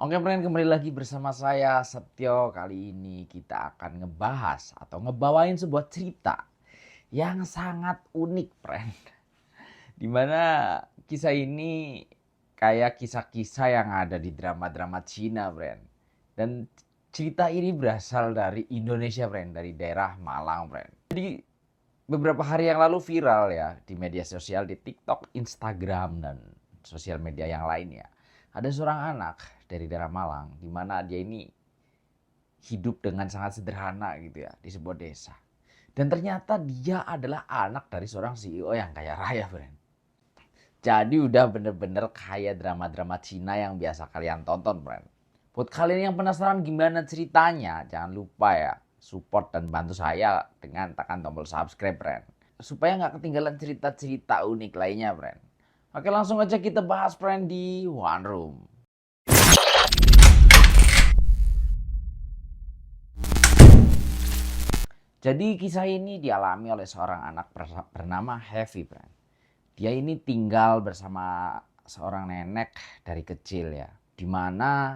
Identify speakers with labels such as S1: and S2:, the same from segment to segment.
S1: Oke, friend, kembali lagi bersama saya Setio. Kali ini kita akan ngebahas atau ngebawain sebuah cerita yang sangat unik, friend. Dimana kisah ini kayak kisah-kisah yang ada di drama-drama Cina, friend. Dan cerita ini berasal dari Indonesia, friend, dari daerah Malang, friend. Jadi beberapa hari yang lalu viral ya di media sosial, di TikTok, Instagram, dan sosial media yang lainnya. Ada seorang anak dari daerah Malang di mana dia ini hidup dengan sangat sederhana gitu ya di sebuah desa. Dan ternyata dia adalah anak dari seorang CEO yang kaya raya, friend. Jadi udah bener-bener kayak drama-drama Cina yang biasa kalian tonton, friend. Buat kalian yang penasaran gimana ceritanya, jangan lupa ya support dan bantu saya dengan tekan tombol subscribe, friend. Supaya nggak ketinggalan cerita-cerita unik lainnya, friend. Oke, langsung aja kita bahas, friend, di One Room. Jadi kisah ini dialami oleh seorang anak bernama Heavy, friend. Dia ini tinggal bersama seorang nenek dari kecil ya. Dimana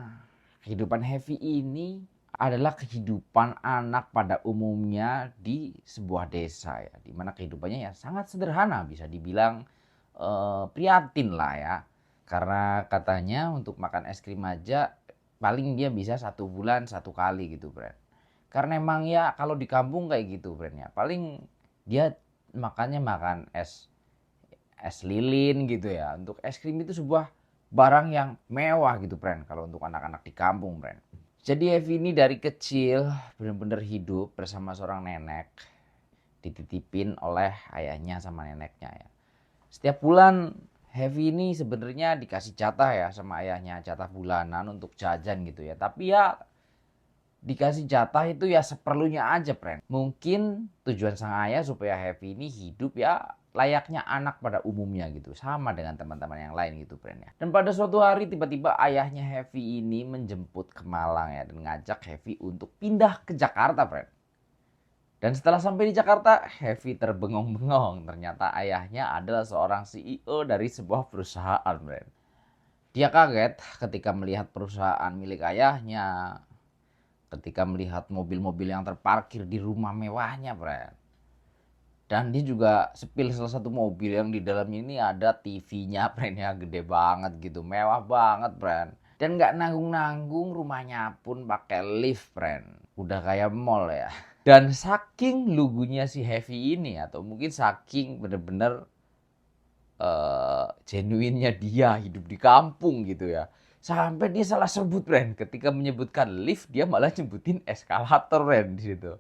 S1: kehidupan Heavy ini adalah kehidupan anak pada umumnya di sebuah desa ya. Dimana kehidupannya ya sangat sederhana, bisa dibilang prihatin lah ya. Karena katanya untuk makan es krim aja paling dia bisa 1 bulan 1 kali gitu, friend. Karena emang ya kalau di kampung kayak gitu, friend ya. Paling dia makannya makan es lilin gitu ya. Untuk es krim itu sebuah barang yang mewah gitu, friend. Kalau untuk anak-anak di kampung, friend. Jadi Evi ini dari kecil benar-benar hidup bersama seorang nenek. Dititipin oleh ayahnya sama neneknya ya. Setiap bulan Heavy ini sebenarnya dikasih jatah ya sama ayahnya, jatah bulanan untuk jajan gitu ya. Tapi ya dikasih jatah itu ya seperlunya aja, friend. Mungkin tujuan sang ayah supaya Heavy ini hidup ya layaknya anak pada umumnya gitu, sama dengan teman-teman yang lain gitu, friend ya. Dan pada suatu hari tiba-tiba ayahnya Heavy ini menjemput ke Malang ya dan ngajak Heavy untuk pindah ke Jakarta, friend. Dan setelah sampai di Jakarta, Heavy terbengong-bengong. Ternyata ayahnya adalah seorang CEO dari sebuah perusahaan, friend. Dia kaget ketika melihat perusahaan milik ayahnya, ketika melihat mobil-mobil yang terparkir di rumah mewahnya, friend. Dan dia juga sepil salah satu mobil yang di dalamnya ini ada TV-nya, friend ya, gede banget gitu, mewah banget, friend. Dan nggak nanggung-nanggung rumahnya pun pakai lift, friend. Udah kayak mall ya. Dan saking lugunya si Heavy ini atau mungkin saking bener-bener genuinnya dia hidup di kampung gitu ya. Sampai dia salah sebut, friend. Ketika menyebutkan lift, dia malah nyebutin eskalator, friend, di situ.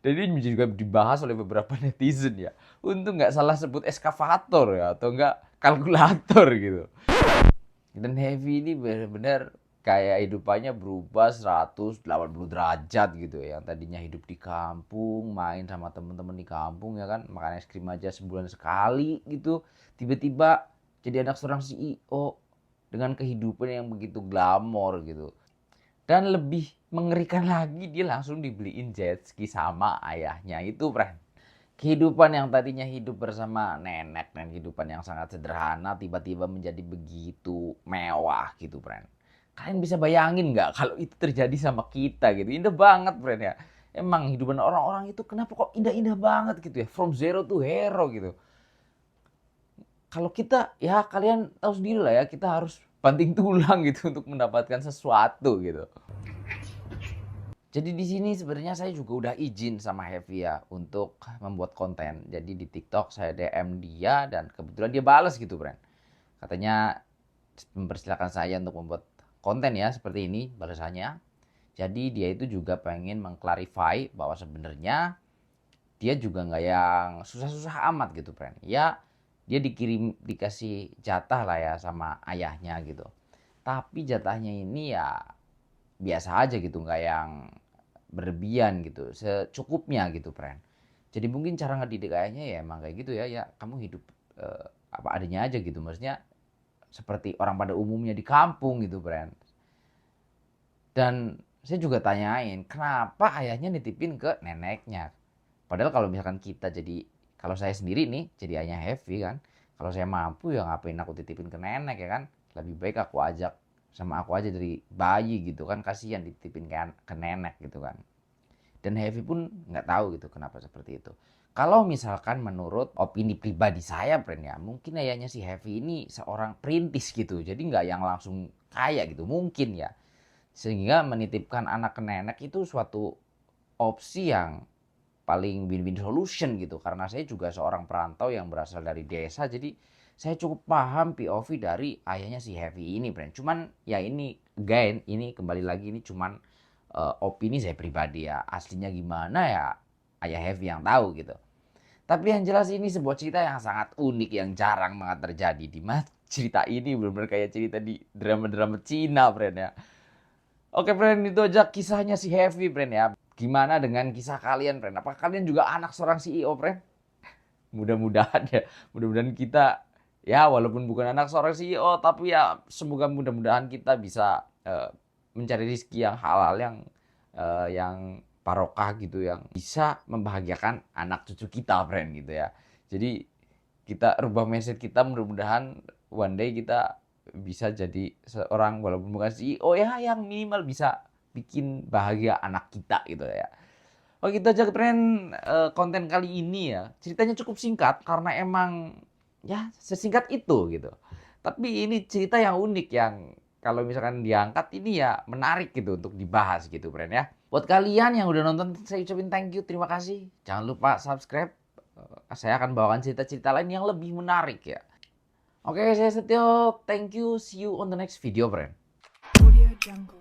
S1: Dan ini juga dibahas oleh beberapa netizen ya. Untuk nggak salah sebut eskavator ya, atau nggak kalkulator gitu. Dan Heavy ini benar-benar kayak hidupannya berubah 180 derajat gitu ya. Yang tadinya hidup di kampung, main sama temen-temen di kampung ya kan, makan es krim aja sebulan sekali gitu. Tiba-tiba jadi anak seorang CEO dengan kehidupan yang begitu glamor gitu. Dan lebih mengerikan lagi, dia langsung dibeliin jet ski sama ayahnya itu, friend. Kehidupan yang tadinya hidup bersama nenek dan kehidupan yang sangat sederhana tiba-tiba menjadi begitu mewah gitu, friend. Kalian bisa bayangin nggak kalau itu terjadi sama kita gitu? Indah banget, friend ya. Emang hidupan orang-orang itu kenapa kok indah-indah banget gitu ya? From zero to hero gitu. Kalau kita ya kalian tahu sendiri lah ya, kita harus banting tulang gitu untuk mendapatkan sesuatu gitu. Jadi di sini sebenarnya saya juga udah izin sama Heavy ya untuk membuat konten. Jadi di TikTok saya DM dia dan kebetulan dia balas gitu, friend. Katanya mempersilahkan saya untuk membuat konten ya seperti ini balasannya. Jadi dia itu juga pengen mengklarify bahwa sebenarnya dia juga nggak yang susah-susah amat gitu, friend. Ya dia dikasih jatah lah ya sama ayahnya gitu. Tapi jatahnya ini ya biasa aja gitu, nggak yang berlebihan gitu, secukupnya gitu, friend. Jadi mungkin cara ngedidik ayahnya ya emang kayak gitu ya, ya kamu hidup apa adanya aja gitu, maksudnya seperti orang pada umumnya di kampung gitu, friend. Dan saya juga tanyain kenapa ayahnya nitipin ke neneknya, padahal kalau misalkan kita jadi, kalau saya sendiri nih jadi ayahnya Heavy kan, kalau saya mampu ya ngapain aku titipin ke nenek ya kan, lebih baik aku ajak sama aku aja dari bayi gitu kan, kasihan dititipin ke nenek gitu kan. Dan Heavy pun nggak tahu gitu kenapa seperti itu. Kalau misalkan menurut opini pribadi saya, friend ya, mungkin ayahnya si Heavy ini seorang perintis gitu, jadi nggak yang langsung kaya gitu, mungkin ya. Sehingga menitipkan anak ke nenek itu suatu opsi yang paling win-win solution gitu. Karena saya juga seorang perantau yang berasal dari desa, jadi saya cukup paham POV dari ayahnya si Heavy ini, friend. Cuman ya ini, again, ini kembali lagi ini cuman opini saya pribadi ya. Aslinya gimana ya ayah Heavy yang tahu gitu. Tapi yang jelas ini sebuah cerita yang sangat unik yang jarang banget terjadi. Di mana cerita ini benar-benar kayak cerita di drama-drama Cina, friend ya. Oke, friend, itu aja kisahnya si Heavy, friend ya. Gimana dengan kisah kalian, friend? Apakah kalian juga anak seorang CEO, friend? Mudah-mudahan ya. Mudah-mudahan kita ya walaupun bukan anak seorang CEO, tapi ya semoga mudah-mudahan kita bisa mencari rezeki yang halal, yang barokah gitu, yang bisa membahagiakan anak cucu kita, friend gitu ya. Jadi kita rubah mindset kita, mudah-mudahan one day kita bisa jadi seorang walaupun bukan CEO ya, yang minimal bisa bikin bahagia anak kita gitu ya. Oh gitu aja, friend, konten kali ini ya. Ceritanya cukup singkat karena emang ya sesingkat itu gitu. Tapi ini cerita yang unik yang kalau misalkan diangkat ini ya menarik gitu untuk dibahas gitu, friend ya. Buat kalian yang udah nonton, saya ucapin thank you, terima kasih. Jangan lupa subscribe. Saya akan bawakan cerita-cerita lain yang lebih menarik ya. Oke, saya Setio. Thank you. See you on the next video, friend. Audio Jungle.